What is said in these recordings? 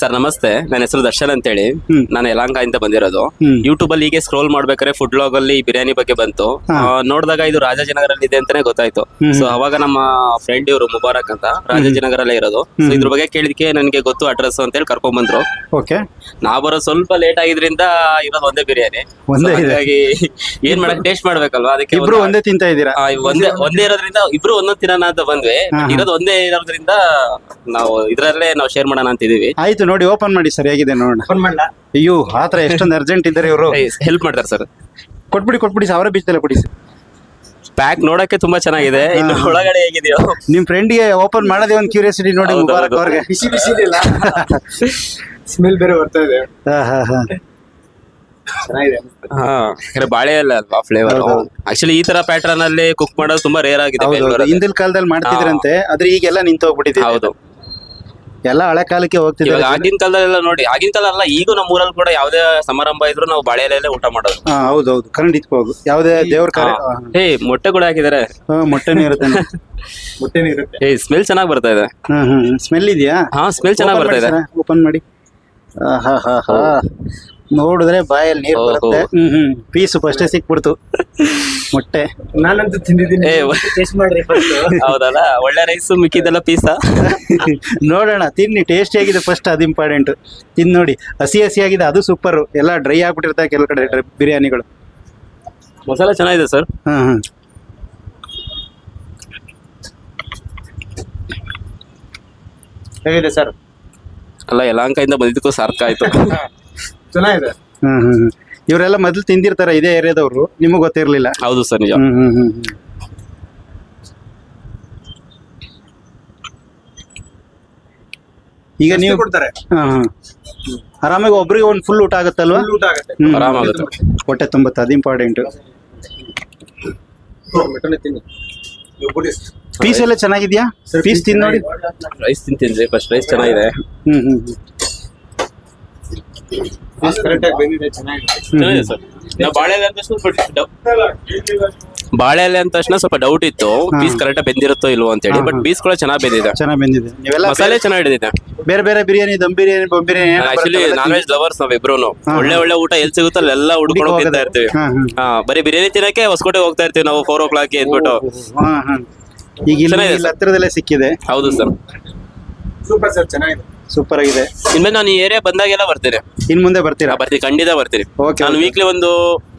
Sir ನಮಸ್ತೆ, ನನ್ನ ಹೆಸರು ದರ್ಶನ್ ಅಂತೇಳಿ. ನಾನು ಯಲಹಂಕ ಇಂದ ಬಂದಿರೋದು. ಯೂಟ್ಯೂಬ್ ಅಲ್ಲಿ ಹೀಗೆ ಸ್ಕ್ರೋಲ್ ಮಾಡ್ಬೇಕಾದ್ರೆ ಫುಡ್ ಲಾಗ್ ಅಲ್ಲಿ ಬಿರಿಯಾನಿ ಬಗ್ಗೆ ಬಂತು. ನೋಡಿದಾಗ ಇದು ರಾಜಾಜಿನಗರಲ್ಲಿ ಇದೆ ಅಂತಾನೆ ಗೊತ್ತಾಯ್ತು. ಸೊ ಅವಾಗ ನಮ್ಮ ಫ್ರೆಂಡ್ ಇವರು ಮುಬಾರಕ್ ಅಂತ ರಾಜಾಜಿನಗರಲ್ಲೇ ಇರೋದು. ಸೊ ಇದ್ರ ಬಗ್ಗೆ ಕೇಳಿದಕ್ಕೆ ನನಗೆ ಗೊತ್ತು ಅಡ್ರೆಸ್ ಅಂತ ಹೇಳಿ ಕರ್ಕೊಂಡ್ ಬಂದ್ರು. ಓಕೆ, ನಾ ಬರೋ ಸ್ವಲ್ಪ ಲೇಟ್ ಆಗಿದ್ರಿಂದ ಇರೋದು ಒಂದೇ ಬಿರಿಯಾನಿ. ಹಾಗಾಗಿ ಏನ್ ಮಾಡಕ್ ಟೇಸ್ಟ್ ಮಾಡ್ಬೇಕಲ್ವಾ, ಅದಕ್ಕೆ ಇಬ್ರು ಒಂದೇ ತಿಂತಾ ಇದ್ದೀರಾ? ಒಂದೇ ಇರೋದ್ರಿಂದ ಇಬ್ರು ಒಂದೊಂದ್ ತಿನ್ನೋಣ ಅಂತ ಬಂದ್ವಿ. ಇರೋದು ಒಂದೇ ಇರೋದ್ರಿಂದ ನಾವು ಇದ್ರಲ್ಲೇ ನಾವು ಶೇರ್ ಮಾಡೋಣ ಅಂತ ಇದೀವಿ. ಆಯ್ತು, ನೋಡಿ ಓಪನ್ ಮಾಡಿ ಸರ್, ಹೇಗಿದೆ ನೋಡೋಣ. ಅಯ್ಯೋ, ಆತರ ಎಷ್ಟೊಂದು ಅರ್ಜೆಂಟ್ ಇದ್ದಾರೆ ಇವರು. ಹೆಲ್ಪ್ ಮಾಡ್ತಾರೆ ಸರ್. ಕೊಟ್ಬಿಡಿ, ಸಾವಿರ ಬೀಜದಲ್ಲ ಕೊಡಿ ಸರ್. ಪ್ಯಾಕ್ ನೋಡಕ್ಕೆ ತುಂಬಾ ಚೆನ್ನಾಗಿದೆ. ಇನ್ನು ಒಳಗಡೆ ಹೇಗಿದೆಯೋ ನಿಮ್ ಫ್ರೆಂಡ್ಗೆ ಓಪನ್ ಮಾಡೋದೇ ಒಂದು ಕ್ಯೂರಿಯಾಸಿಟಿ ನೋಡಿ. ಮುಬಾರಕ್ ಅವ್ರಿಗೆ ಬಿಸಿ ಇಲ್ಲ, ಸ್ಮೆಲ್ ಬೇರೆ ಬರ್ತಾ ಇದೆ. ಚೆನ್ನಾಗಿದೆ. ಬಾಳೆ ಎಲ್ಲ ಅಲ್ವಾ ಫ್ಲೇವರ್. ಆಕ್ಚುಲಿ ಈ ತರ ಪ್ಯಾಟರ್ನ್ ಅಲ್ಲಿ ಕುಕ್ ಮಾಡೋದು ತುಂಬಾ ರೇರ್ ಆಗಿದೆ. ಹಿಂದಿನ ಕಾಲದಲ್ಲಿ ಮಾಡ್ತಿದ್ರಂತೆ, ಆದ್ರೆ ಈಗೆಲ್ಲ ನಿಂತು ಹೋಗ್ಬಿಟ್ಟಿದೆ. ಹೌದು, ಎಲ್ಲ ಹಳೆ ಕಾಲಕ್ಕೆ ಹೋಗ್ತಿದ್ದಾರೆ. ಆಗಿನ ಕಾಲದಲ್ಲೆಲ್ಲ ನೋಡಿ, ಆಗಿನ ಕಾಲ ಅಲ್ಲ, ಈಗ ನಮ್ಮ ಊರಲ್ಲಿ ಕೂಡ ಯಾವ್ದೇ ಸಮಾರಂಭ ಇದ್ರು ನಾವು ಬಾಳೆ ಎಲೆಯಲ್ಲೇ ಊಟ ಮಾಡೋದು. ಹೌದೌದು, ಕರೆಂಟ್ ಇಟ್ಕೋದು. ಯಾವ್ದೇ ದೇವ್ರ ಕಾರ್ಯ. ಮೊಟ್ಟೆ ಕೂಡ ಹಾಕಿದಾರೆ. ಮೊಟ್ಟೆನೂ ಇರುತ್ತೆ. ಮೊಟ್ಟೆನೂ ಇರುತ್ತೆ. ಸ್ಮೆಲ್ ಚೆನ್ನಾಗಿ ಬರ್ತಾ ಇದೆ. ಸ್ಮೆಲ್ ಇದೆಯಾ? ಸ್ಮೆಲ್ ಚೆನ್ನಾಗಿ ಬರ್ತಾ ಇದೆ. ಓಪನ್ ಮಾಡಿ. ನೋಡಿದ್ರೆ ಬಾಯಲ್ಲಿ ನೀರು ಬರುತ್ತೆ. ಪೀಸ್ ಫಸ್ಟೇ ಸಿಕ್ಬಿಡ್ತು ಮೊಟ್ಟೆ. ನಾನಂತೂ ತಿಂದಿದ್ದೀನಿ, ಟೇಸ್ಟ್ ಮಾಡ್ರಿ. ಹೌದಲ್ಲ, ಒಳ್ಳೆ ರೈಸ್, ಮಿಕ್ಕಿದೆಲ್ಲ ಪೀಸ. ನೋಡೋಣ, ತಿನ್ನಿ, ಟೇಸ್ಟಿ ಆಗಿದೆ ಫಸ್ಟ್, ಅದು ಇಂಪಾರ್ಟೆಂಟ್. ತಿನ್ ನೋಡಿ, ಹಸಿ ಆಗಿದೆ, ಅದು ಸೂಪರ್. ಎಲ್ಲ ಡ್ರೈ ಆಗ್ಬಿಟ್ಟಿರ್ತಾರೆ ಕೆಲವು ಕಡೆ ಬಿರಿಯಾನಿಗಳು. ಮಸಾಲೆ ಚೆನ್ನಾಗಿದೆ ಸರ್. ಹೇಗಿದೆ ಸರ್? ಅಲ್ಲ, ಯಲಹಂಕದಿಂದ ಬಂದಿದ್ದಕ್ಕೂ ಸಾರ್ಥ ಆಯ್ತು. ಚೆನ್ನಾಗಿದೆ. ಇವರೆಲ್ಲ ಮೊದಲು ತಿಂದಿರ್ತಾರ, ಇದೇ ಏರಿಯಾದವರು, ನಿಮಗ್ ಗೊತ್ತಿರ್ಲಿಲ್ಲ. ಹೌದು ಸರ್, ನಿಜ. ಈಗ ನೀವು ಕೊಡ್ತಾರೆ. ಆರಾಮಾಗಿ ಒಬ್ರಿಗೆ ಒಂದು ಫುಲ್ ಊಟ ಆಗುತ್ತಲ್ವಾ? ಊಟ ಆಗುತ್ತೆ, ಆರಾಮಾಗುತ್ತೆ, ಹೊಟ್ಟೆ ತುಂಬುತ್ತೆ, ಅದು ಇಂಪಾರ್ಟೆಂಟ್. ಪೀಸ್ ಎಲ್ಲ ಚೆನ್ನಾಗಿದ್ಯಾ? ಪೀಸ್ ತಿಂದು ನೋಡಿ. ರೈಸ್ ತಿಂತೀನಿ ಫಸ್ಟ್. ರೈಸ್ ಚೆನ್ನಾಗಿದೆ. ಚೆನ್ನಾಗಿದೆ ಸರ್. ಬಾಳೆ ಎಲೆ ಅಂತ ತಕ್ಷಣ ಸ್ವಲ್ಪ ಡೌಟ್ ಇತ್ತು, ಪೀಸ್ ಕರೆಕ್ಟ್ ಬೆಂದಿರುತ್ತೋ ಇಲ್ವೋ ಅಂತ ಹೇಳಿ. ಬಟ್ ಪೀಸ್ ಕೂಡ ಚೆನ್ನಾಗಿ ಬೆಂದಿದೆ. ಮಸಾಲೆ ಚೆನ್ನಾಗಿದೆ. ಬೇರೆ ಬೇರೆ ಬಿರಿಯಾನಿ, ದಮ್ ಬಿರಿಯಾನಿ, ಬಮ್ biryani. Actually non veg lovers ನಾವಿಬ್ರು. ಒಳ್ಳೆ ಊಟ ಎಲ್ಲಿ ಸಿಗುತ್ತೋ ಅಲ್ಲೆಲ್ಲ ಹುಡ್ಕೊಂಡು ಹೋಗ್ತಾ ಇರ್ತೀವಿ. ಬರೀ ಬಿರಿಯಾನಿ ತಿನ್ನಕ್ಕೆ ಹೊಸಕೋಟೆ ಹೋಗ್ತಾ ಇರ್ತೀವಿ ನಾವು 4 o'clock ಎದ್ಬಿಟ್ಟು. ಈಗ ಇಲ್ಲಿ ಹತ್ತಿರದಲ್ಲೇ ಸಿಕ್ಕಿದೆ. ಹೌದು ಸರ್, ಸೂಪರ್ ಸರ್, ಚೆನ್ನಾಗಿದೆ, ಸೂಪರ್ ಆಗಿದೆ. ಇನ್ಮೇಲೆ ನಾನು ಈ ಏರಿಯಾ ಬಂದಾಗೆಲ್ಲ ಬರ್ತೀನಿ. ಇನ್ ಮುಂದೆ ಬರ್ತೀರಾ? ಬರ್ತೀನಿ, ಖಂಡಿತ ಬರ್ತೀನಿ. ನಾನು ವೀಕ್ಲಿ ಒಂದು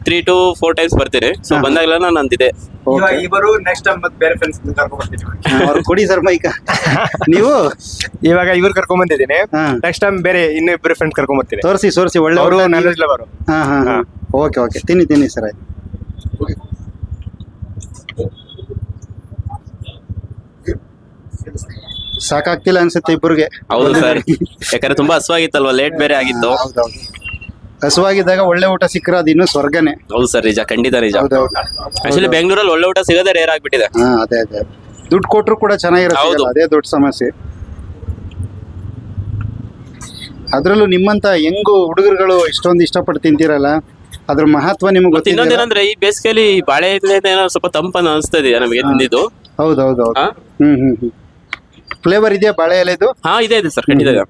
3 to 4 times ಬರ್ತೀನಿ. ಸೊ ಬಂದಾಗೆಲ್ಲ ನಾನು ಅಂತಿದೆ. ಇವರು ನೆಕ್ಸ್ಟ್ ಟೈಮ್ ಮತ್ತೆ ಬೇರೆ ಫ್ರೆಂಡ್ಸ್ ಕರ್ಕೊಂಡ್ ಬರ್ತೀನಿ. ಅವ್ರು ಕೊಡಿ ಸರ್ ಮೈಕ. ನೀವು ಇವಾಗ ಇವ್ರು ಕರ್ಕೊಂಡ್ ಬಂದಿದ್ದೀನಿ, ನೆಕ್ಸ್ಟ್ ಟೈಮ್ ಬೇರೆ ಇನ್ನಿಬ್ಬರು ಫ್ರೆಂಡ್ಸ್ ಕರ್ಕೊಂಡ್ ಬರ್ತೀನಿ. ತೋರಿಸಿ ಒಳ್ಳೆ. ಅವರು ನಾಲೆಜ್ ಲವರು. ಓಕೆ, ತಿನ್ನಿ ಸರ್. ಆಯ್ತು. ಸಾಕಾಗ್ತಿಲ್ಲ ಅನ್ಸುತ್ತೆ ಇಬ್ಬರಿಗೆ. ಹೌದು ಸರ್, ಯಾಕಂದ್ರೆ ತುಂಬಾ ಹಸುವಾಗಿತ್ತಲ್ವಾ, ಲೇಟ್ ಬೇರೆ ಆಗಿತ್ತು. ಹಸುವಾಗಿದ್ದಾಗ ಒಳ್ಳೆ ಊಟ ಸಿಕ್ಕರೆ ಅದು ಇನ್ನೂ ಸ್ವರ್ಗನೆ. ಹೌದು ಸರ್, ನಿಜ, ಖಂಡಿತ ನಿಜ. ಆಕ್ಚುಲಿ ಬೆಂಗಳೂರಲ್ಲಿ ಒಳ್ಳೆ ಊಟ ಸಿಗೋದೇ ರೇರ್ ಆಗ್ಬಿಟ್ಟಿದೆ. ಅದೇ ದುಡ್ಡು ಕೊಟ್ರು ಕೂಡ ಚೆನ್ನಾಗಿರುತ್ತೆ, ಅದೇ ದೊಡ್ಡ ಸಮಸ್ಯೆ. ಅದ್ರಲ್ಲೂ ನಿಮ್ಮಂತ ಹೆಂಗು ಹುಡುಗರುಗಳು ಇಷ್ಟೊಂದು ಇಷ್ಟಪಟ್ಟು ತಿಂತೀರಲ್ಲ, ಅದ್ರ ಮಹತ್ವ ನಿಮ್ಗೆ ಗೊತ್ತಿದೆ. ಇನ್ನೊಂದೇನಂದ್ರೆ ಈ ಬೇಸಿಗೆಯಲ್ಲಿ ಬಾಳೆ ಏನೋ ಸ್ವಲ್ಪ ತಂಪನ್ನು ಅನಿಸ್ತದೆ ನಮಗೆ ತಿಂದಿದ್ದು. ಹೌದೌದು. ಫ್ಲೇವರ್ ಇದೆಯಾ ಬಾಳೆ ಎಲೆದು? ಇದೆ ಸರ್, ಖಂಡಿತ ಇದೆ.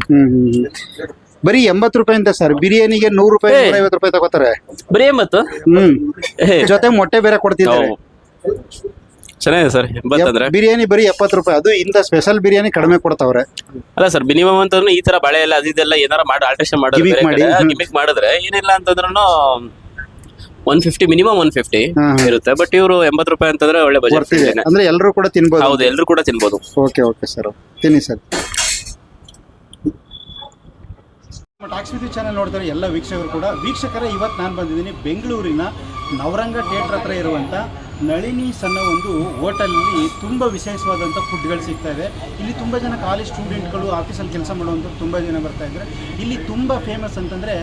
ಬರೀ 80 ರೂಪಾಯಿ ಅಂತ ಸರ್. ಬಿರಿಯಾನಿಗೆ 100 ರೂಪಾಯಿ, 150 ರೂಪಾಯಿ ತಗೋತಾರೆ. ಬರೀ 80? ಜೊತೆ ಮೊಟ್ಟೆ ಬೇರೆ ಕೊಡ್ತಿದ್ದಾರೆ. ಚೆನ್ನಾಗಿದೆ ಸರ್. 80 ಅಂದ್ರೆ ಬಿರಿಯಾನಿ ಬರೀ 70 ರೂಪಾಯಿ. ಅದು ಇಂತ ಸ್ಪೆಷಲ್ ಬಿರಿಯಾನಿ ಕಡಿಮೆ ಕೊಡ್ತಾವ್ರೆ. ಅಲ್ಲ ಸರ್, ಮಿನಿಮಮ್ ಅಂತಂದ್ರೆ ಈ ತರ ಬಾಳೆ ಎಲ್ಲ ಅದೆಲ್ಲ ಏನಾರ ಮಾಡಿ ಆಲ್ಟ್ರೇಷನ್ ಗಿಮಿಕ್ ಮಾಡಿದ್ರೆ ಏನಿಲ್ಲ ಅಂತಂದ್ರೂ 150, ಮಿನಿಮಮ್ 150 ಇರುತ್ತೆ. ಬಟ್ ಇವರು 80 ರೂಪಾಯಿ ಅಂತಂದ್ರೆ ಒಳ್ಳೆ ಬಜೆಟ್ ಅಂದ್ರೆ ಎಲ್ಲರೂ ಕೂಡ ತಿನ್ಬೋದು. ಹೌದು, ಎಲ್ಲರೂ ಕೂಡ ತಿನ್ಬೋದು. ಓಕೆ ಸರ್, ತಿನ್ನಿ ಸರ್. ಟಾಕ್ಸ್ ವಿತ್ ಚಾನೆಲ್ ನೋಡ್ತಾರೆ ಎಲ್ಲ ವೀಕ್ಷಕರು ಕೂಡ. ವೀಕ್ಷಕರೇ, ಇವತ್ತು ನಾನು ಬಂದಿದ್ದೀನಿ ಬೆಂಗಳೂರಿನ ನವರಂಗ ಥಿಯೇಟರ್ ಹತ್ರ ಇರುವಂಥ ನಳಿನೀಸ್ ಅನ್ನೋ ಒಂದು ಹೋಟೆಲಲ್ಲಿ ತುಂಬ ವಿಶೇಷವಾದಂಥ ಫುಡ್ಗಳು ಸಿಗ್ತಾ ಇದೆ. ಇಲ್ಲಿ ತುಂಬ ಜನ ಕಾಲೇಜ್ ಸ್ಟೂಡೆಂಟ್ಗಳು, ಆಫೀಸಲ್ಲಿ ಕೆಲಸ ಮಾಡುವಂಥವ್ರು ತುಂಬ ಜನ ಬರ್ತಾ ಇದ್ದಾರೆ. ಇಲ್ಲಿ ತುಂಬ ಫೇಮಸ್ ಅಂತಂದರೆ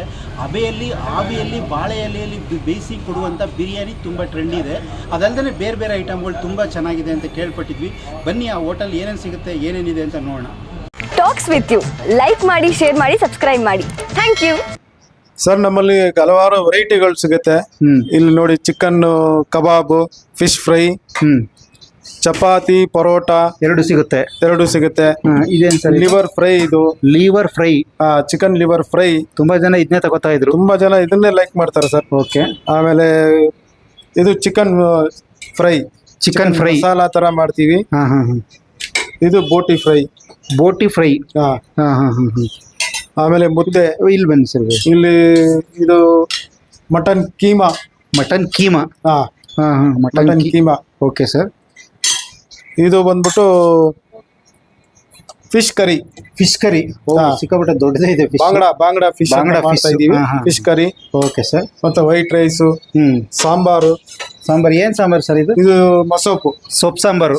ಆವಿಯಲ್ಲಿ ಬಾಳೆ ಎಲೆಯಲ್ಲಿ ಬೇಯಿಸಿ ಕೊಡುವಂಥ ಬಿರಿಯಾನಿ ತುಂಬ ಟ್ರೆಂಡ್ ಇದೆ. ಅದಲ್ಲದೆ ಬೇರೆ ಬೇರೆ ಐಟಮ್ಗಳು ತುಂಬ ಚೆನ್ನಾಗಿದೆ ಅಂತ ಕೇಳ್ಪಟ್ಟಿದ್ವಿ. ಬನ್ನಿ, ಆ ಹೋಟೆಲ್ ಏನೇನು ಸಿಗುತ್ತೆ, ಏನೇನಿದೆ ಅಂತ ನೋಡೋಣ. ಟಾಕ್ಸ್ ವಿತ್ ಯು ಲೈಕ್ ಮಾಡಿ, ಶೇರ್ ಮಾಡಿ, ಸಬ್ಸ್ಕ್ರೈಬ್ ಮಾಡಿ. Thank you sir. ನಮ್ಮಲ್ಲಿ ಹಲವಾರು ವೆರೈಟಿಗಳು ಸಿಗುತ್ತೆ. ಇಲ್ಲಿ ನೋಡಿ, chicken kebab, fish fry, chapati parotta ಎರಡು ಸಿಗುತ್ತೆ. ಎರಡು ಸಿಗುತ್ತೆ. ಇದೇನ್ ಸರ್? ಲಿವರ್ ಫ್ರೈ ಇದು. Liver fry. Chicken liver fry. ತುಂಬಾ ಜನ ಇದನ್ನೇ ತಗೋತಾ ಇದ್ರು. ತುಂಬಾ ಜನ ಇದನ್ನೇ ಲೈಕ್ ಮಾಡ್ತಾರೆ ಸರ್. ಓಕೆ. ಆಮೇಲೆ ಇದು chicken fry. Chicken fry masala ತರ ಮಾಡ್ತೀವಿ. ಇದು ಬೋಟಿ ಫ್ರೈ. ಬೋಟಿ ಫ್ರೈ. ಆಮೇಲೆ ಮುದ್ದೆ. ಇಲ್ಲಿ ಬನ್ನಿ ಸರ್. ಇಲ್ಲಿ ಇದು mutton keema. Mutton keema. Mutton keema. Okay sir. ಇದು ಬಂದ್ಬಿಟ್ಟು ಫಿಶ್ ಕರಿ. Fish curry. ಸಿಕ್ಕಾಪಟ್ಟೆ ದೊಡ್ಡದೇ ಇದೆ. ಬಾಂಗ್ಡಾ ಫಿಶ್ ಮಾಡ್ತಾ ಇದೀವಿ. Fish curry. Okay sir. ಮತ್ತೆ ವೈಟ್ ರೈಸು. ಸಾಂಬಾರು. ಏನ್ ಸಾಂಬಾರು ಸರ್ ಇದು? ಇದು ಮಸೊಪ್ಪು. ಸೊಪ್ಪು ಸಾಂಬಾರು.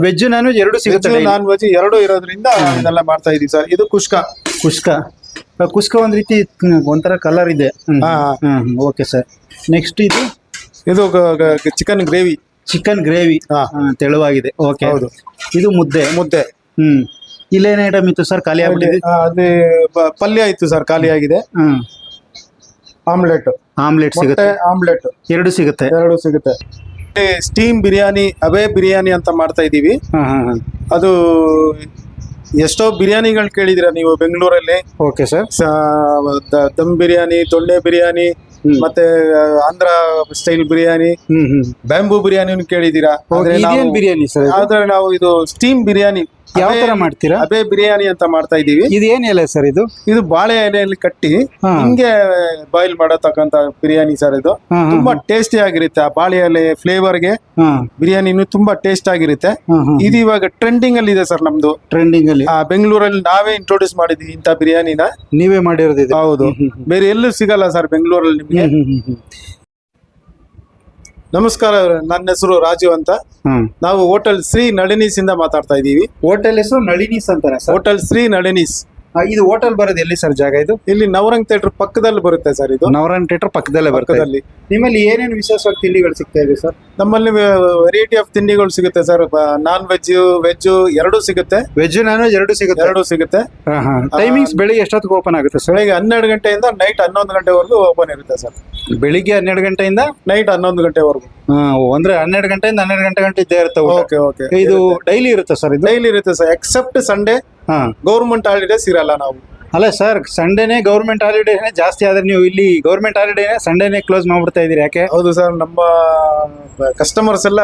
ವೆಜ್ ನಾನ್ ವೆಜ್ ಎರಡು ಸಿಗುತ್ತೆ. ನಾನ್ ವೆಜ್ ಎರಡು ಇರೋದ್ರಿಂದ ಇದೆಲ್ಲ ಮಾಡ್ತಾ ಇದೀವಿ ಸರ್. ಇದು ಕುಷ್ಕ ಒಂದ್ ರೀತಿ ಒಂಥರ ಕಲರ್ ಇದೆ. Okay sir. ನೆಕ್ಸ್ಟ್ ಇದು ಚಿಕನ್ ಗ್ರೇವಿ. ತೆಳುವಾಗಿದೆ. ಓಕೆ. ಹೌದು. ಇದು ಮುದ್ದೆ. ಇಲ್ಲೇನ್ ಐಟಮ್ ಇತ್ತು ಸರ್? ಖಾಲಿ ಆಗ್ಬಿಟ್ಟಿದೆ. ಅದೇ ಪಲ್ಯ ಇತ್ತು ಸರ್, ಖಾಲಿ ಆಗಿದೆ. ಆಮ್ಲೆಟ್ ಸಿಗುತ್ತೆ. ಆಮ್ಲೆಟ್ ಎರಡು ಸಿಗುತ್ತೆ. ಸ್ಟೀಮ್ ಬಿರಿಯಾನಿ, ಅಬೆ ಬಿರಿಯಾನಿ ಅಂತ ಮಾಡ್ತಾ ಇದೀವಿ. ಅದು ಎಷ್ಟೋ ಬಿರಿಯಾನಿಗಳು ಕೇಳಿದಿರ ನೀವು ಬೆಂಗಳೂರಲ್ಲಿ. Okay sir. ದಮ್ ಬಿರಿಯಾನಿ, ದೊಣ್ಣೆ ಬಿರಿಯಾನಿ, ಮತ್ತೆ ಆಂಧ್ರ ಸ್ಟೈಲ್ ಬಿರಿಯಾನಿ, ಬ್ಯಾಂಬೂ ಬಿರಿಯಾನಿ ಕೇಳಿದೀರಾ. ಬಿರಿಯಾನಿ ಸರ್. ಆದ್ರೆ ನಾವು ಇದು ಸ್ಟೀಮ್ ಬಿರಿಯಾನಿ ಯಾವ ತರ ಮಾಡ್ತೀರಾ? ಅಬೆ ಬಿರಿಯಾನಿ ಅಂತ ಮಾಡ್ತಾ ಇದೀವಿ. ಇದು ಏನ್ ಎಲೆ ಸರ್? ಇದು ಬಾಳೆ ಎಲೆಯಲ್ಲಿ ಕಟ್ಟಿ ಹಿಂಗೆ ಬಾಯ್ಲ್ ಮಾಡತಕ್ಕಂತ ಬಿರಿಯಾನಿ ಸರ್. ಇದು ತುಂಬಾ ಟೇಸ್ಟಿ ಆಗಿರುತ್ತೆ. ಆ ಬಾಳೆ ಎಲೆ ಫ್ಲೇವರ್ಗೆ ಬಿರಿಯಾನಿ ತುಂಬಾ ಟೇಸ್ಟ್ ಆಗಿರುತ್ತೆ. ಇದು ಇವಾಗ ಟ್ರೆಂಡಿಂಗ್ ಅಲ್ಲಿ ಇದೆ ಸರ್. ನಮ್ದು ಟ್ರೆಂಡಿಂಗ್ ಅಲ್ಲಿ ಬೆಂಗಳೂರಲ್ಲಿ ನಾವೇ ಇಂಟ್ರೊಡ್ಯೂಸ್ ಮಾಡಿದ್ವಿ ಇಂಥ ಬಿರಿಯಾನಿನ. ನೀವೇ ಮಾಡಿರೋದು? ಹೌದು. ಬೇರೆ ಎಲ್ಲೂ ಸಿಗಲ್ಲ ಸರ್ ಬೆಂಗಳೂರಲ್ಲಿ ನಿಮ್ಗೆ. ನಮಸ್ಕಾರ, ನನ್ನ ಹೆಸರು ರಾಜು ಅಂತ. ನಾವು ಹೋಟೆಲ್ ಶ್ರೀ ನಳಿನೀಸ್ ಇಂದ ಮಾತಾಡ್ತಾ ಇದೀವಿ. ಹೋಟೆಲ್ ಹೆಸರು ನಳಿನೀಸ್ ಅಂತಾನೆ ಸರ್? ಹೋಟೆಲ್ ಶ್ರೀ ನಳಿನೀಸ್. ಇದು ಹೋಟೆಲ್ ಬರೋದು ಎಲ್ಲಿ ಸರ್ ಜಾಗ? ಇದು ಇಲ್ಲಿ ನವರಂಗ್ ಥಿಯೇಟರ್ ಪಕ್ಕದಲ್ಲಿ ಬರುತ್ತೆ ಸರ್. ಇದು ನವರಂಗ್ ಥಿಯೇಟರ್ ಪಕ್ಕದಲ್ಲೇ ಬರ್ತದೆ. ನಿಮ್ಮಲ್ಲಿ ಏನೇನು ವಿಶೇಷವಾಗಿ ತಿಂಡಿಗಳು ಸಿಗ್ತಾ ಇದೆ ಸರ್? ನಮ್ಮಲ್ಲಿ ವೆರೈಟಿ ಆಫ್ ತಿಂಡಿಗಳು ಸಿಗುತ್ತೆ ಸರ್. ನಾನ್ ವೆಜ್, ವೆಜ್ ಎರಡೂ ಸಿಗುತ್ತೆ. ವೆಜ್ ನಾನ್ ವೆಜ್ ಎರಡು ಸಿಗುತ್ತೆ. ಟೈಮಿಂಗ್ಸ್ ಬೆಳಿಗ್ಗೆ ಎಷ್ಟೊತ್ತಿಗೆ ಓಪನ್ ಆಗುತ್ತೆ ಸರ್? ಬೆಳಿಗ್ಗೆ 12 ಗಂಟೆಯಿಂದ ನೈಟ್ 11 ಗಂಟೆವರೆಗೂ ಓಪನ್ ಇರುತ್ತೆ ಸರ್. ಬೆಳಿಗ್ಗೆ 12 ಗಂಟೆಯಿಂದ ನೈಟ್ 11 ಗಂಟೆವರೆಗೂ. ಅಂದ್ರೆ 12 ಗಂಟೆಯಿಂದ 12 ಗಂಟೆ ಇದ್ದೇ ಇರುತ್ತೆ. ಓಕೆ. ಇದು ಡೈಲಿ ಇರುತ್ತೆ ಸರ್? ಡೈಲಿ ಇರುತ್ತೆ sir, except Sunday. Government holidays ಇರಲ್ಲ. ನಾವು ಅಲ್ಲ ಸರ್, ಸಂಡೇನೆ ಗೌರ್ಮೆಂಟ್ ಹಾಲಿಡೇನೆ ಜಾಸ್ತಿ ಆದ್ರೆ ನೀವು ಇಲ್ಲಿ ಗೌರ್ಮೆಂಟ್ ಹಾಲಿಡೇನೆ ಸಂಡೇನೆ ಕ್ಲೋಸ್ ಮಾಡ್ಬಿಡ್ತಾ ಇದೀರಿ, ಯಾಕೆ? ಹೌದು ಸರ್, ನಮ್ಮ ಕಸ್ಟಮರ್ಸ್ ಎಲ್ಲ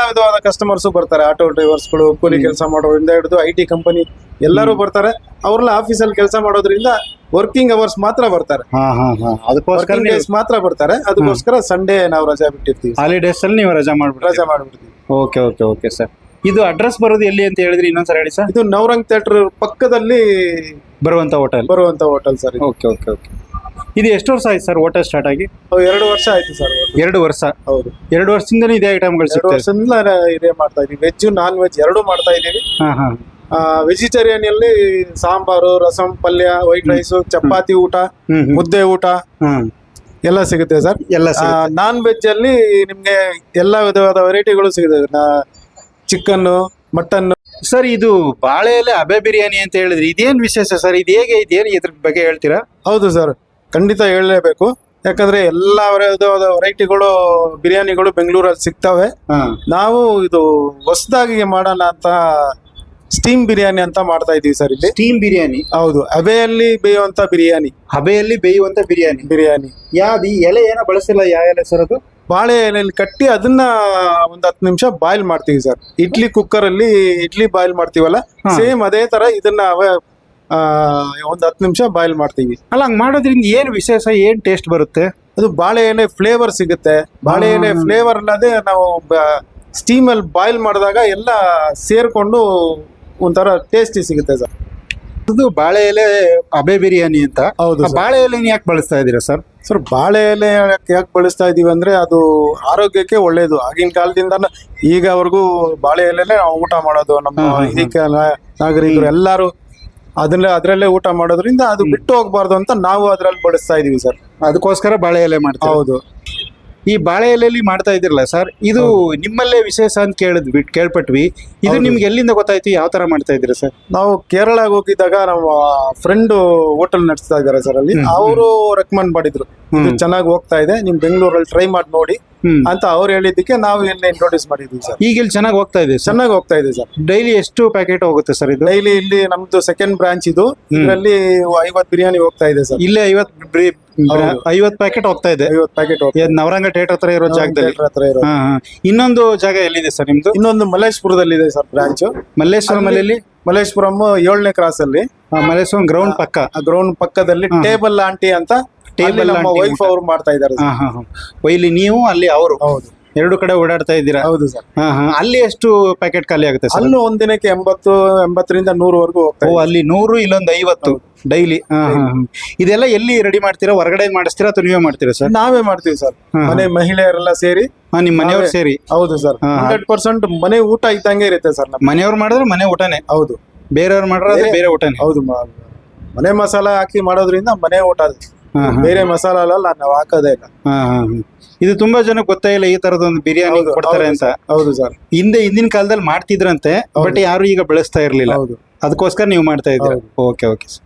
ವಿಧವಾದ ಕಸ್ಟಮರ್ಸ್ ಬರ್ತಾರೆ. ಆಟೋ ಡ್ರೈವರ್ಸ್ಗಳು, ಕೂಲಿ ಕೆಲಸ ಮಾಡೋದ್ರಿಂದ ಹಿಡಿದು IT ಕಂಪನಿ ಎಲ್ಲರೂ ಬರ್ತಾರೆ. ಅವ್ರೆಲ್ಲ ಆಫೀಸಲ್ಲಿ ಕೆಲಸ ಮಾಡೋದ್ರಿಂದ ವರ್ಕಿಂಗ್ ಅವರ್ಸ್ ಮಾತ್ರ ಬರ್ತಾರೆ. ಅದಕ್ಕೋಸ್ಕರ ಮಾತ್ರ ಬರ್ತಾರೆ. ಅದಕ್ಕೋಸ್ಕರ ಸಂಡೇ ನಾವು ರಜಾ ಬಿಟ್ಟಿರ್ತೀವಿ. ಹಾಲಿಡೇಸ್ ಅಲ್ಲಿ ನೀವು ರಜಾ ಮಾಡ್ಬಿಡ್ತೀವಿ. Okay sir. ಇದು ಅಡ್ರೆಸ್ ಬರೋದು ಎಲ್ಲಿ ಅಂತ ಹೇಳಿದ್ರಿ, ಇನ್ನೊಂದ್ಸರಿ ಹೇಳಿ ಸರ್. ಇದು ನವರಂಗ್ ಥಿಯೇಟರ್ ಪಕ್ಕದಲ್ಲಿ ಬರುವಂತ ಹೋಟೆಲ್ ಸರ್. ಓಕೆ. ಇದು ಎಷ್ಟು ವರ್ಷ ಆಯ್ತು ಸರ್ ಹೋಟೆಲ್ ಸ್ಟಾರ್ಟ್ ಆಗಿ? 2 ವರ್ಷ ಆಯ್ತು ಸರ್. 2 ವರ್ಷ? ಹೌದು. 2 ವರ್ಷದಿಂದನೇ ಇದೇ ಐಟಮ್ಗಳು ಸಿಗ್ತವೆ? 2 ವರ್ಷದಿಂದ ಇದೇ ಮಾಡ್ತಾ ಇದೀವಿ. ವೆಜ್ ನಾನ್ ವೆಜ್ ಎರಡೂ ಮಾಡ್ತಾ ಇದೀವಿ. ವೆಜಿಟೇರಿಯನ್ ಅಲ್ಲಿ ಸಾಂಬಾರು, ರಸಂ, ಪಲ್ಯ, ವೈಟ್ ರೈಸ್, ಚಪಾತಿ ಊಟ, ಮುದ್ದೆ ಊಟ ಎಲ್ಲ ಸಿಗುತ್ತೆ ಸರ್. ನಾನ್ ವೆಜ್ ಅಲ್ಲಿ ನಿಮ್ಗೆ ಎಲ್ಲಾ ವಿಧವಾದ ವೆರೈಟಿಗಳು ಸಿಗುತ್ತೆ. Chicken, mutton. ಸರ್, ಇದು ಬಾಳೆ ಎಲೆ ಅಬೆ ಬಿರಿಯಾನಿ ಅಂತ ಹೇಳಿದ್ರಿ, ಇದೇನ್ ವಿಶೇಷ ಸರ್? ಇದು ಹೇಗೆ, ಇದೇನು ಇದ್ರ ಬಗ್ಗೆ ಹೇಳ್ತೀರಾ? ಹೌದು ಸರ್, ಖಂಡಿತ ಹೇಳಲೇಬೇಕು. ಯಾಕಂದ್ರೆ ಎಲ್ಲಾ ವಿಧವಾದ ವೆರೈಟಿಗಳು ಬಿರಿಯಾನಿಗಳು ಬೆಂಗಳೂರಲ್ಲಿ ಸಿಗ್ತವೆ. ನಾವು ಇದು ಹೊಸದಾಗಿ ಮಾಡೋಣ ಅಂತ ಸ್ಟೀಮ್ ಬಿರಿಯಾನಿ ಅಂತ ಮಾಡ್ತಾ ಇದೀವಿ ಸರ್. ಇಲ್ಲಿ ಸ್ಟೀಮ್ ಬಿರಿಯಾನಿ? ಹೌದು. ಹಬೆಯಲ್ಲಿ ಬೇಯುವಂತ ಬಿರಿಯಾನಿ. ಯಾವ್ದು ಎಲೆ ಏನೋ ಬಳಸಿಲ್ಲ? ಯಾವ ಎಲೆ ಸರ್ ಅದು? ಬಾಳೆ ಎಲೆಯಲ್ಲಿ ಕಟ್ಟಿ ಅದನ್ನ ಒಂದ್ 10 ನಿಮಿಷ ಬಾಯ್ಲ್ ಮಾಡ್ತೀವಿ ಸರ್. ಇಡ್ಲಿ ಕುಕ್ಕರ್ ಅಲ್ಲಿ ಇಡ್ಲಿ ಬಾಯ್ಲ್ ಮಾಡ್ತೀವಲ್ಲ, ಸೇಮ್ ಅದೇ ತರ ಇದನ್ನ ಒಂದ್ 10 ನಿಮಿಷ ಬಾಯ್ಲ್ ಮಾಡ್ತೀವಿ. ಅಲ್ಲ, ಹಂಗ್ ಮಾಡೋದ್ರಿಂದ ಏನ್ ವಿಶೇಷ, ಏನ್ ಟೇಸ್ಟ್ ಬರುತ್ತೆ? ಅದು ಬಾಳೆ ಎಲೆ ಫ್ಲೇವರ್ ಸಿಗುತ್ತೆ. ಬಾಳೆ ಎಲೆ ಫ್ಲೇವರ್ ಅಲ್ಲದೆ ನಾವು ಸ್ಟೀಮ್ ಅಲ್ಲಿ ಬಾಯ್ಲ್ ಮಾಡಿದಾಗ ಎಲ್ಲ ಸೇರ್ಕೊಂಡು ಒಂಥರ ಟೇಸ್ಟಿ ಸಿಗುತ್ತೆ ಸರ್. ಅದು ಬಾಳೆ ಎಲೆ ಅಬೆ ಬಿರಿಯಾನಿ ಅಂತ. ಹೌದು. ಬಾಳೆ ಎಲೆ ಯಾಕೆ ಬಳಸ್ತಾ ಇದೀರಾ ಸರ್? ಸರ್, ಬಾಳೆ ಎಲೆ ಯಾಕೆ ಬಳಸ್ತಾ ಇದೀವಿ ಅಂದ್ರೆ ಅದು ಆರೋಗ್ಯಕ್ಕೆ ಒಳ್ಳೇದು. ಆಗಿನ ಕಾಲದಿಂದ ಈಗವರೆಗೂ ಬಾಳೆ ಎಲೆನೇ ನಾವು ಊಟ ಮಾಡೋದು. ನಮ್ಮ ಇದಕ್ಕೆ ನಾಗರಿಕರು ಎಲ್ಲಾರು ಅದ್ರಲ್ಲೇ ಊಟ ಮಾಡೋದ್ರಿಂದ ಅದು ಬಿಟ್ಟು ಹೋಗ್ಬಾರ್ದು ಅಂತ ನಾವು ಅದ್ರಲ್ಲಿ ಬಳಸ್ತಾ ಇದೀವಿ ಸರ್. ಅದಕ್ಕೋಸ್ಕರ ಬಾಳೆ ಎಲೆ ಮಾಡ್ತೀವಿ. ಹೌದು. ಈ ಬಾಳೆ ಎಲೆಯಲ್ಲಿ ಮಾಡ್ತಾ ಇದಿರಲ್ಲ ಸರ್, ಇದು ನಿಮ್ಮಲ್ಲೇ ವಿಶೇಷ ಅಂತ ಕೇಳ್ಪಟ್ವಿ. ಇದು ನಿಮ್ಗೆ ಎಲ್ಲಿಂದ ಗೊತ್ತಾಯ್ತು? ಯಾವ ತರ ಮಾಡ್ತಾ ಇದ್ದೀರಾ ಸರ್? ನಾವು ಕೇರಳಗೆ ಹೋಗಿದ್ದಾಗ ನಮ್ಮ ಫ್ರೆಂಡ್ ಹೋಟೆಲ್ ನಡೆಸ್ತಾ ಇದ್ದಾರೆ ಸರ್. ಅಲ್ಲಿ ಅವರು ರೆಕಮೆಂಡ್ ಮಾಡಿದ್ರು, ಇದು ಚೆನ್ನಾಗಿ ಹೋಗ್ತಾ ಇದೆ, ನಿಮ್ ಬೆಂಗಳೂರಲ್ಲಿ ಟ್ರೈ ಮಾಡಿ ನೋಡಿ ಅಂತ ಅವ್ರು ಹೇಳಿದ್ದಕ್ಕೆ ನಾವು ಇಲ್ಲಿ ಇಂಟ್ರೊಡ್ಯೂಸ್ ಮಾಡಿದ್ವಿ ಸರ್. ಈಗ ಇಲ್ಲಿ ಚೆನ್ನಾಗಿ ಹೋಗ್ತಾ ಇದೆ ಸರ್. ಚೆನ್ನಾಗಿ ಹೋಗ್ತಾ ಇದೆ ಸರ್. ಡೈಲಿ ಎಷ್ಟು ಪ್ಯಾಕೆಟ್ ಹೋಗುತ್ತೆ ಸರ್ ಇದು? ಡೈಲಿ ಇಲ್ಲಿ ನಮ್ದು ಸೆಕೆಂಡ್ ಬ್ರಾಂಚ್ ಇದು, ಇದರಲ್ಲಿ 50 ಬಿರಿಯಾನಿ ಹೋಗ್ತಾ ಇದೆ ಸರ್. ಇಲ್ಲೇ 50 ಪ್ಯಾಕೆಟ್ ಹೋಗ್ತಾ ಇದೆ. 50 ಪ್ಯಾಕೆಟ್ ಹೋಗ್ತಾ ಇದು ನವರಂಗ ಥಿಯೇಟರ್ ಹತ್ರ ಇರೋ ಜಾಗದಲ್ಲಿ. ಹತ್ರ ಇರೋ. ಹಾ ಹಾ. ಇನ್ನೊಂದು ಜಾಗ ಎಲ್ಲಿದೆ ಸರ್ ನಿಮ್ದು? ಇನ್ನೊಂದು ಮಲ್ಲೇಶ್ಪುರದಲ್ಲಿ ಇದೆ ಸರ್ ಬ್ರಾಂಚ್. ಮಲ್ಲೇಶ್ವರಂ ಅಲ್ಲಿ? ಮಲ್ಲೇಶ್ವರಂ 7ನೇ ಕ್ರಾಸ್ ಅಲ್ಲಿ, ಮಲ್ಲೇಶ್ವರಂ ಗ್ರೌಂಡ್ ಪಕ್ಕ, ಗ್ರೌಂಡ್ ಪಕ್ಕದಲ್ಲಿ ಟೇಬಲ್ ಆಂಟಿ ಅಂತ ಟೇಬಲ್ ನಮ್ಮ ವೈಫ್ ಅವರು ಮಾಡ್ತಾ ಇದ್ದಾರೆ. ಹಾ ಹಾ ಹಾ. ಇಲ್ಲಿ ನೀವು ಅಲ್ಲಿ ಅವರು ಹೌದು, ಎರಡು ಕಡೆ ಓಡಾಡ್ತಾ ಇದ್ದೀರಾ? ಹೌದು ಸರ್. ಹಾ ಹಾ. ಅಲ್ಲಿ ಎಷ್ಟು ಪ್ಯಾಕೆಟ್ ಖಾಲಿ ಆಗುತ್ತೆ ಸರ್? ಅಲ್ಲೂ ಒಂದಿನಕ್ಕೆ 80ರಿಂದ 100 ವರೆಗೂ ಹೋಗ್ತಾ ಇದೆ. ಅಲ್ಲಿ 100, ಇಲ್ಲೊಂದು 50 ಡೈಲಿ. ಇದೆಲ್ಲ ಎಲ್ಲಿ ರೆಡಿ ಮಾಡ್ತೀರಾ? ಹೊರಗಡೆ ಮಾಡಿಸ್ತೀರಾ ಅಥವಾ ನೀವೇ ಮಾಡ್ತೀರಾ ಸರ್? ನಾವೇ ಮಾಡ್ತೀವಿ ಸರ್. ಮನೆ ಮಹಿಳೆಯರೆಲ್ಲ ಸೇರಿ. ನಿಮ್ ಮನೆಯವ್ರು ಸೇರಿ? ಹೌದು ಸರ್. 100% ಮನೆ ಊಟ ಇದ್ದಂಗೆ ಇರುತ್ತೆ ಸರ್. ಮನೆಯವ್ರು ಮಾಡಿದ್ರೆ ಮನೆ ಊಟನೇ? ಹೌದು. ಬೇರೆಯವ್ರು ಮಾಡಿದ್ರೆ ಬೇರೆ ಊಟನೇ? ಹೌದು. ಮನೆ ಮಸಾಲ ಹಾಕಿ ಮಾಡೋದ್ರಿಂದ ಮನೆ ಊಟ, ಬೇರೆ ಮಸಾಲ ಎಲ್ಲ ನಾವು ಹಾಕೋದೇ ಇಲ್ಲ. ಇದು ತುಂಬಾ ಜನಕ್ಕೆ ಗೊತ್ತೇ ಇಲ್ಲ ಈ ತರದ ಒಂದು ಬಿರಿಯಾನಿ ಕೊಡ್ತಾರೆ ಅಂತ. ಹೌದು ಸರ್. ಹಿಂದಿನ ಕಾಲದಲ್ಲಿ ಮಾಡ್ತಿದ್ರಂತೆ, ಬಟ್ ಯಾರು ಈಗ ಬೆಳೆಸ್ತಾ ಇರ್ಲಿಲ್ಲ. ಹೌದು. ಅದಕ್ಕೋಸ್ಕರ ನೀವು ಮಾಡ್ತಾ ಇದ್ದೀರಾ? Okay okay sir.